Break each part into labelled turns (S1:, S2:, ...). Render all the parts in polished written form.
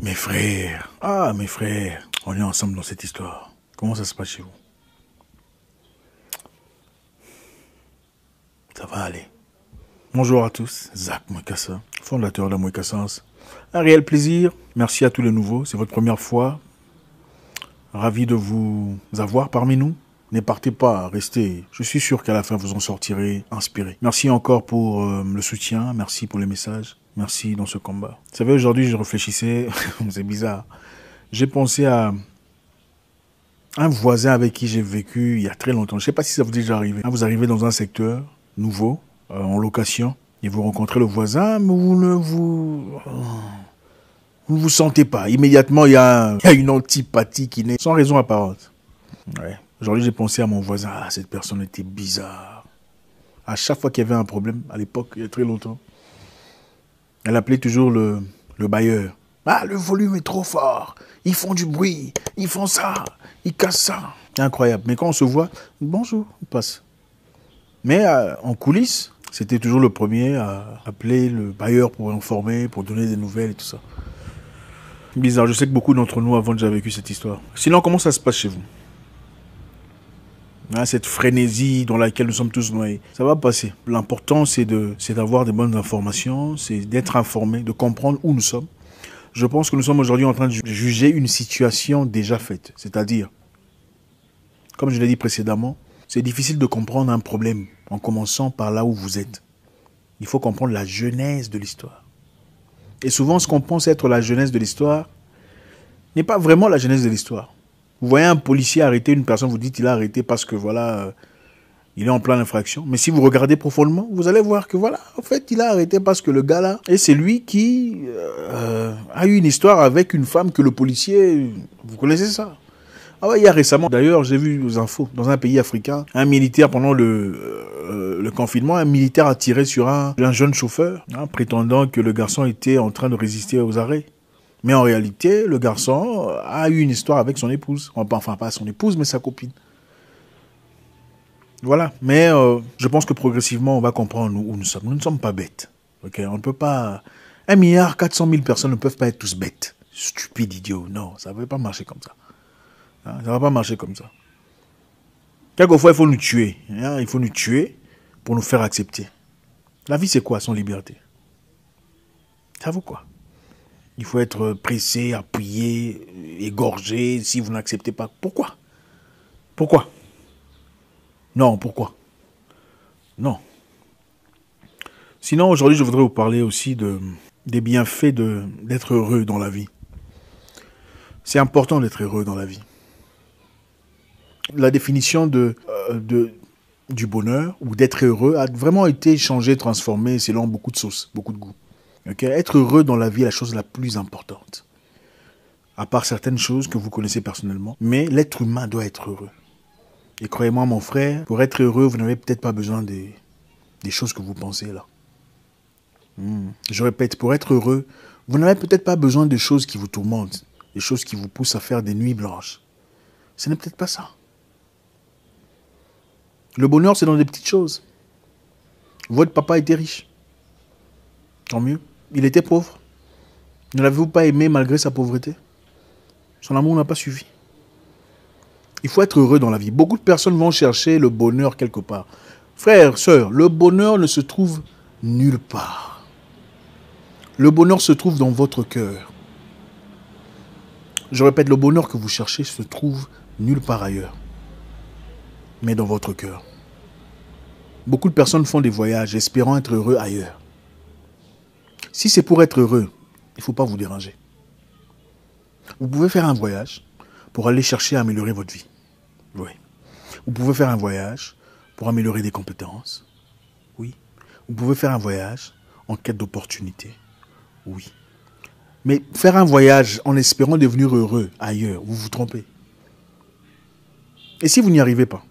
S1: Mes frères, mes frères, on est ensemble dans cette histoire. Comment ça se passe chez vous? Ça va aller. Bonjour à tous, Zach Mwekassa, fondateur de Mwekassa. Un réel plaisir, merci à tous les nouveaux, c'est votre première fois. Ravi de vous avoir parmi nous. Ne partez pas, restez. Je suis sûr qu'à la fin, vous en sortirez inspiré. Merci encore pour le soutien, merci pour les messages, merci dans ce combat. Vous savez, aujourd'hui, je réfléchissais, c'est bizarre. J'ai pensé à un voisin avec qui j'ai vécu il y a très longtemps. Je ne sais pas si ça vous est déjà arrivé. Vous arrivez dans un secteur nouveau, en location, et vous rencontrez le voisin, mais vous ne vous sentez pas. Immédiatement, il y a une antipathie qui naît sans raison apparente. Ouais. Aujourd'hui, j'ai pensé à mon voisin. Cette personne était bizarre. À chaque fois qu'il y avait un problème, à l'époque, il y a très longtemps, elle appelait toujours le bailleur. Le volume est trop fort. Ils font du bruit. Ils font ça. Ils cassent ça. C'est incroyable. Mais quand on se voit, bonjour, on passe. Mais en coulisses, c'était toujours le premier à appeler le bailleur pour informer, pour donner des nouvelles et tout ça. Bizarre. Je sais que beaucoup d'entre nous avons déjà vécu cette histoire. Sinon, comment ça se passe chez vous? Cette frénésie dans laquelle nous sommes tous noyés. Ça va passer. L'important, c'est d'avoir des bonnes informations, c'est d'être informé, de comprendre où nous sommes. Je pense que nous sommes aujourd'hui en train de juger une situation déjà faite. C'est-à-dire, comme je l'ai dit précédemment, c'est difficile de comprendre un problème en commençant par là où vous êtes. Il faut comprendre la genèse de l'histoire. Et souvent, ce qu'on pense être la genèse de l'histoire n'est pas vraiment la genèse de l'histoire. Vous voyez un policier arrêter une personne, vous dites qu'il a arrêté parce que voilà, il est en pleine infraction. Mais si vous regardez profondément, vous allez voir que voilà, en fait, il a arrêté parce que le gars là, et c'est lui qui a eu une histoire avec une femme que le policier, vous connaissez ça? Il y a récemment, d'ailleurs, j'ai vu aux infos, dans un pays africain, un militaire pendant le confinement, un militaire a tiré sur un jeune chauffeur, prétendant que le garçon était en train de résister aux arrêts. Mais en réalité, le garçon a eu une histoire avec son épouse. Enfin, pas son épouse, mais sa copine. Voilà. Mais je pense que progressivement, on va comprendre où nous sommes. Nous ne sommes pas bêtes. Okay? On ne peut pas... 1,4 milliard personnes ne peuvent pas être tous bêtes. Stupides, idiots. Non, ça ne va pas marcher comme ça. Ça ne va pas marcher comme ça. Quelquefois, il faut nous tuer. Il faut nous tuer pour nous faire accepter. La vie, c'est quoi sans liberté? Ça vaut quoi? Il faut être pressé, appuyé, égorgé si vous n'acceptez pas. Pourquoi? Pourquoi? Non, pourquoi? Non. Sinon, aujourd'hui, je voudrais vous parler aussi des bienfaits d'être heureux dans la vie. C'est important d'être heureux dans la vie. La définition du bonheur ou d'être heureux a vraiment été changée, transformée selon beaucoup de sauces, beaucoup de goûts. Okay? Être heureux dans la vie est la chose la plus importante. À part certaines choses que vous connaissez personnellement. Mais l'être humain doit être heureux. Et croyez-moi, mon frère, pour être heureux, vous n'avez peut-être pas besoin des choses que vous pensez là. Je répète, pour être heureux, vous n'avez peut-être pas besoin de choses qui vous tourmentent. Des choses qui vous poussent à faire des nuits blanches. Ce n'est peut-être pas ça. Le bonheur, c'est dans des petites choses. Votre papa était riche. Tant mieux. Il était pauvre. Ne l'avez-vous pas aimé malgré sa pauvreté? Son amour n'a pas suffi. Il faut être heureux dans la vie. Beaucoup de personnes vont chercher le bonheur quelque part. Frères, sœurs, le bonheur ne se trouve nulle part. Le bonheur se trouve dans votre cœur. Je répète, le bonheur que vous cherchez se trouve nulle part ailleurs, mais dans votre cœur. Beaucoup de personnes font des voyages espérant être heureux ailleurs. Si c'est pour être heureux, il ne faut pas vous déranger. Vous pouvez faire un voyage pour aller chercher à améliorer votre vie. Oui. Vous pouvez faire un voyage pour améliorer des compétences. Oui. Vous pouvez faire un voyage en quête d'opportunités. Oui. Mais faire un voyage en espérant devenir heureux ailleurs, vous vous trompez. Et si vous n'y arrivez pas?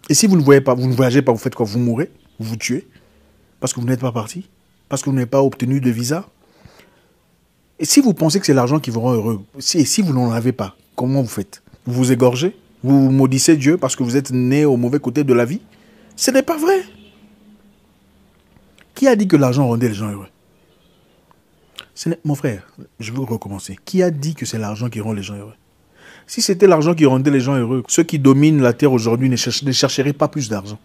S1: Et si vous ne voyez pas, vous ne voyagez pas, vous faites quoi? Vous mourrez? Vous vous tuez? Parce que vous n'êtes pas parti? Parce que vous n'avez pas obtenu de visa? Et si vous pensez que c'est l'argent qui vous rend heureux, si vous n'en avez pas, comment vous faites? Vous vous égorgez? Vous maudissez Dieu parce que vous êtes né au mauvais côté de la vie? Ce n'est pas vrai. Qui a dit que l'argent rendait les gens heureux? Mon frère, je veux recommencer. Qui a dit que c'est l'argent qui rend les gens heureux? Si c'était l'argent qui rendait les gens heureux, ceux qui dominent la terre aujourd'hui ne chercheraient pas plus d'argent.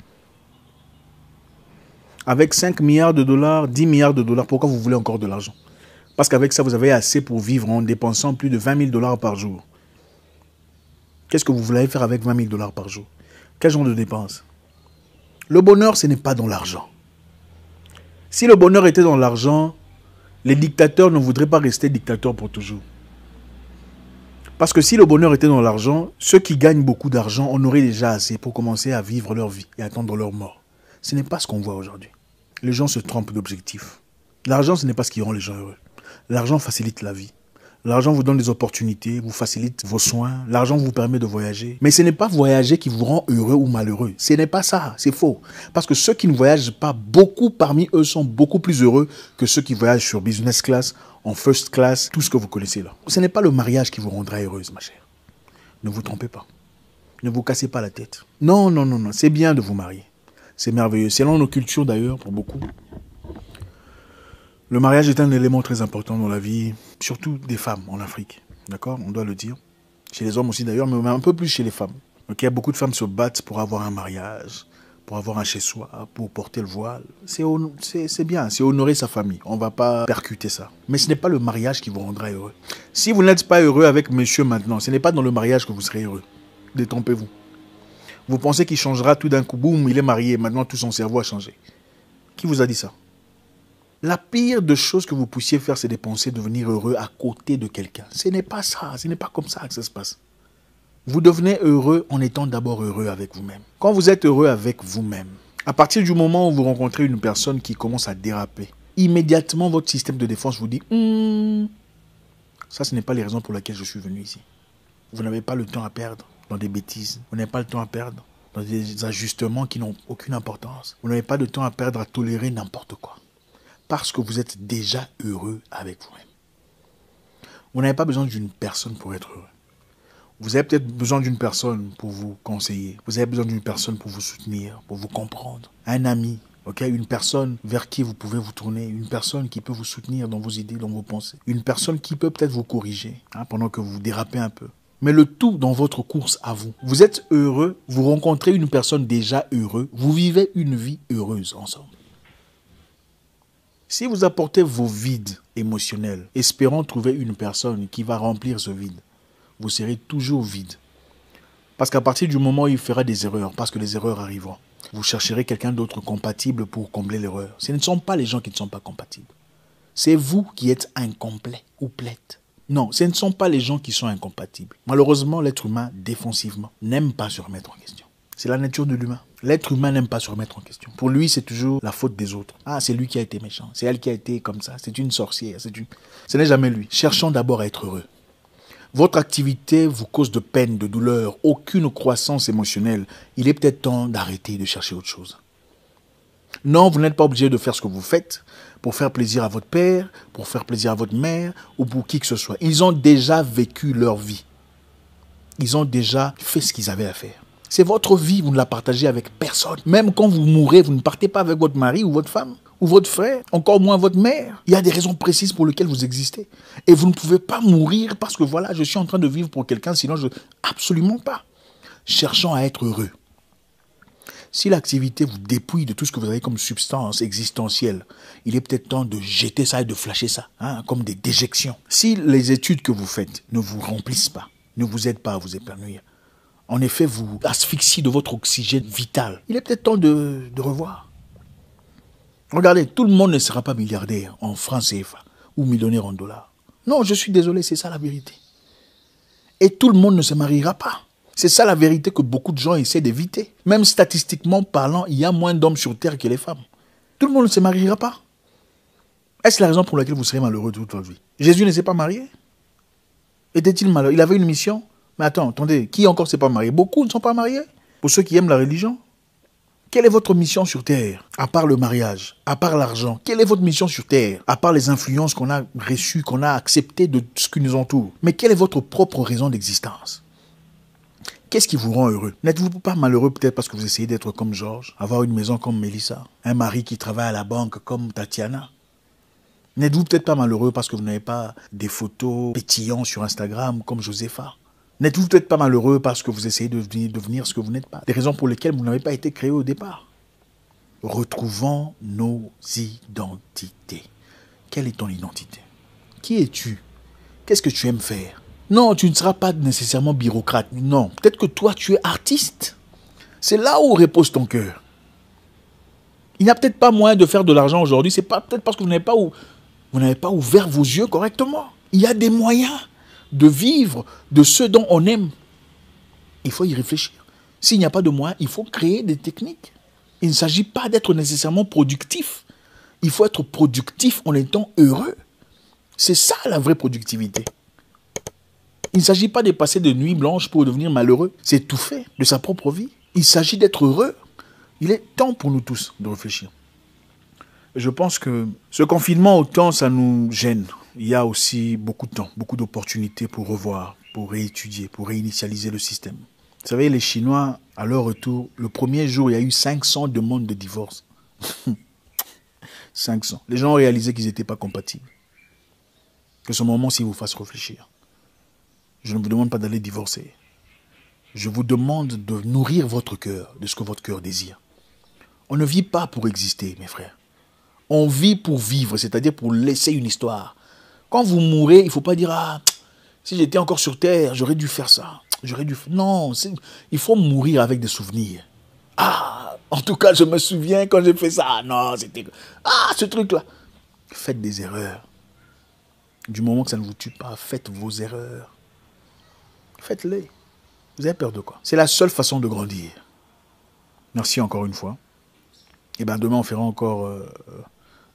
S1: Avec 5 milliards de dollars, 10 milliards de dollars, pourquoi vous voulez encore de l'argent? Parce qu'avec ça, vous avez assez pour vivre en dépensant plus de 20 000 dollars par jour. Qu'est-ce que vous voulez faire avec 20 000 dollars par jour? Quel genre de dépenses? Le bonheur, ce n'est pas dans l'argent. Si le bonheur était dans l'argent, les dictateurs ne voudraient pas rester dictateurs pour toujours. Parce que si le bonheur était dans l'argent, ceux qui gagnent beaucoup d'argent en auraient déjà assez pour commencer à vivre leur vie et attendre leur mort. Ce n'est pas ce qu'on voit aujourd'hui. Les gens se trompent d'objectif. L'argent, ce n'est pas ce qui rend les gens heureux. L'argent facilite la vie. L'argent vous donne des opportunités, vous facilite vos soins. L'argent vous permet de voyager. Mais ce n'est pas voyager qui vous rend heureux ou malheureux. Ce n'est pas ça, c'est faux. Parce que ceux qui ne voyagent pas, beaucoup parmi eux sont beaucoup plus heureux que ceux qui voyagent sur business class, en first class, tout ce que vous connaissez là. Ce n'est pas le mariage qui vous rendra heureuse, ma chère. Ne vous trompez pas. Ne vous cassez pas la tête. Non, non, non, non. C'est bien de vous marier. C'est merveilleux. Selon nos cultures d'ailleurs, pour beaucoup. Le mariage est un élément très important dans la vie, surtout des femmes en Afrique. D'accord? On doit le dire. Chez les hommes aussi d'ailleurs, mais un peu plus chez les femmes. Okay? Beaucoup de femmes se battent pour avoir un mariage, pour avoir un chez-soi, pour porter le voile. C'est bien, c'est honorer sa famille. On ne va pas percuter ça. Mais ce n'est pas le mariage qui vous rendra heureux. Si vous n'êtes pas heureux avec monsieur maintenant, ce n'est pas dans le mariage que vous serez heureux. Détrompez-vous. Vous pensez qu'il changera tout d'un coup, boum, il est marié, maintenant tout son cerveau a changé. Qui vous a dit ça? La pire des choses que vous puissiez faire, c'est de penser devenir heureux à côté de quelqu'un. Ce n'est pas ça, ce n'est pas comme ça que ça se passe. Vous devenez heureux en étant d'abord heureux avec vous-même. Quand vous êtes heureux avec vous-même, à partir du moment où vous rencontrez une personne qui commence à déraper, immédiatement votre système de défense vous dit ça, ce n'est pas les raisons pour lesquelles je suis venu ici. Vous n'avez pas le temps à perdre dans des bêtises. Vous n'avez pas le temps à perdre dans des ajustements qui n'ont aucune importance. Vous n'avez pas de temps à perdre à tolérer n'importe quoi. Parce que vous êtes déjà heureux avec vous-même. Vous n'avez pas besoin d'une personne pour être heureux. Vous avez peut-être besoin d'une personne pour vous conseiller. Vous avez besoin d'une personne pour vous soutenir, pour vous comprendre. Un ami, okay? Une personne vers qui vous pouvez vous tourner. Une personne qui peut vous soutenir dans vos idées, dans vos pensées. Une personne qui peut peut-être vous corriger pendant que vous dérapez un peu. Mais le tout dans votre course à vous. Vous êtes heureux, vous rencontrez une personne déjà heureuse, vous vivez une vie heureuse ensemble. Si vous apportez vos vides émotionnels, espérant trouver une personne qui va remplir ce vide, vous serez toujours vide. Parce qu'à partir du moment où il fera des erreurs, parce que les erreurs arriveront, vous chercherez quelqu'un d'autre compatible pour combler l'erreur. Ce ne sont pas les gens qui ne sont pas compatibles. C'est vous qui êtes incomplet ou plate. Non, ce ne sont pas les gens qui sont incompatibles. Malheureusement, l'être humain, défensivement, n'aime pas se remettre en question. C'est la nature de l'humain. L'être humain n'aime pas se remettre en question. Pour lui, c'est toujours la faute des autres. Ah, c'est lui qui a été méchant. C'est elle qui a été comme ça. C'est une sorcière. Ce n'est jamais lui. Cherchons d'abord à être heureux. Votre activité vous cause de peine, de douleur, aucune croissance émotionnelle. Il est peut-être temps d'arrêter de chercher autre chose. Non, vous n'êtes pas obligé de faire ce que vous faites pour faire plaisir à votre père, pour faire plaisir à votre mère ou pour qui que ce soit. Ils ont déjà vécu leur vie. Ils ont déjà fait ce qu'ils avaient à faire. C'est votre vie, vous ne la partagez avec personne. Même quand vous mourrez, vous ne partez pas avec votre mari ou votre femme ou votre frère, encore moins votre mère. Il y a des raisons précises pour lesquelles vous existez. Et vous ne pouvez pas mourir parce que voilà, je suis en train de vivre pour quelqu'un, sinon je... Absolument pas. Cherchons à être heureux. Si l'activité vous dépouille de tout ce que vous avez comme substance existentielle, il est peut-être temps de jeter ça et de flasher ça, comme des déjections. Si les études que vous faites ne vous remplissent pas, ne vous aident pas à vous épanouir, en effet, vous asphyxiez de votre oxygène vital, il est peut-être temps de revoir. Regardez, tout le monde ne sera pas milliardaire en francs CFA ou millionnaire en dollars. Non, je suis désolé, c'est ça la vérité. Et tout le monde ne se mariera pas. C'est ça la vérité que beaucoup de gens essaient d'éviter. Même statistiquement parlant, il y a moins d'hommes sur Terre que les femmes. Tout le monde ne se mariera pas. Est-ce la raison pour laquelle vous serez malheureux toute votre vie? Jésus ne s'est pas marié? Était-il malheureux? Il avait une mission? Mais attendez, qui encore ne s'est pas marié? Beaucoup ne sont pas mariés. Pour ceux qui aiment la religion. Quelle est votre mission sur Terre? À part le mariage, à part l'argent, quelle est votre mission sur Terre? À part les influences qu'on a reçues, qu'on a acceptées de ce qui nous entoure. Mais quelle est votre propre raison d'existence? Qu'est-ce qui vous rend heureux? N'êtes-vous pas malheureux peut-être parce que vous essayez d'être comme Georges, avoir une maison comme Mélissa, un mari qui travaille à la banque comme Tatiana, N'êtes-vous peut-être pas malheureux parce que vous n'avez pas des photos pétillantes sur Instagram comme Josepha? N'êtes-vous peut-être pas malheureux parce que vous essayez de devenir ce que vous n'êtes pas? Des raisons pour lesquelles vous n'avez pas été créé au départ. Retrouvons nos identités. Quelle est ton identité? Qui es-tu? Qu'est-ce que tu aimes faire? Non, tu ne seras pas nécessairement bureaucrate. Non, peut-être que toi, tu es artiste. C'est là où repose ton cœur. Il n'y a peut-être pas moyen de faire de l'argent aujourd'hui. C'est peut-être parce que vous n'avez pas ouvert vos yeux correctement. Il y a des moyens de vivre de ce dont on aime. Il faut y réfléchir. S'il n'y a pas de moyens, il faut créer des techniques. Il ne s'agit pas d'être nécessairement productif. Il faut être productif en étant heureux. C'est ça la vraie productivité. Il ne s'agit pas de passer de nuits blanches pour devenir malheureux. C'est tout fait de sa propre vie. Il s'agit d'être heureux. Il est temps pour nous tous de réfléchir. Je pense que ce confinement, autant ça nous gêne, il y a aussi beaucoup de temps, beaucoup d'opportunités pour revoir, pour réétudier, pour réinitialiser le système. Vous savez, les Chinois, à leur retour, le premier jour, il y a eu 500 demandes de divorce. 500. Les gens ont réalisé qu'ils n'étaient pas compatibles. Que ce moment-ci vous fasse réfléchir. Je ne vous demande pas d'aller divorcer. Je vous demande de nourrir votre cœur de ce que votre cœur désire. On ne vit pas pour exister, mes frères. On vit pour vivre, c'est-à-dire pour laisser une histoire. Quand vous mourrez, il ne faut pas dire « Ah, si j'étais encore sur terre, j'aurais dû faire ça. » Non, il faut mourir avec des souvenirs. Ah, en tout cas, je me souviens quand j'ai fait ça. Non, c'était... Ah, ce truc-là. Faites des erreurs. Du moment que ça ne vous tue pas, faites vos erreurs. Faites-les. Vous avez peur de quoi? C'est la seule façon de grandir. Merci encore une fois. Et bien demain, on fera encore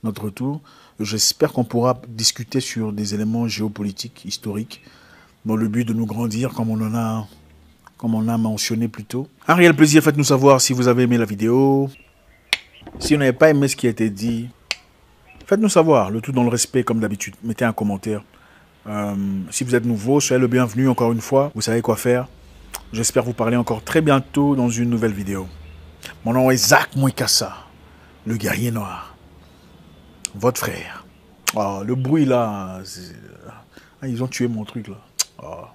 S1: notre tour. J'espère qu'on pourra discuter sur des éléments géopolitiques, historiques, dans le but de nous grandir, comme on a mentionné plus tôt. Un réel plaisir, faites-nous savoir si vous avez aimé la vidéo. Si vous n'avez pas aimé ce qui a été dit, faites-nous savoir, le tout dans le respect comme d'habitude. Mettez un commentaire. Si vous êtes nouveau, soyez le bienvenu encore une fois. Vous savez quoi faire. J'espère vous parler encore très bientôt dans une nouvelle vidéo. Mon nom est Zach Mouikassa, le guerrier noir. Votre frère. Oh, le bruit là. Ah, ils ont tué mon truc là. Oh.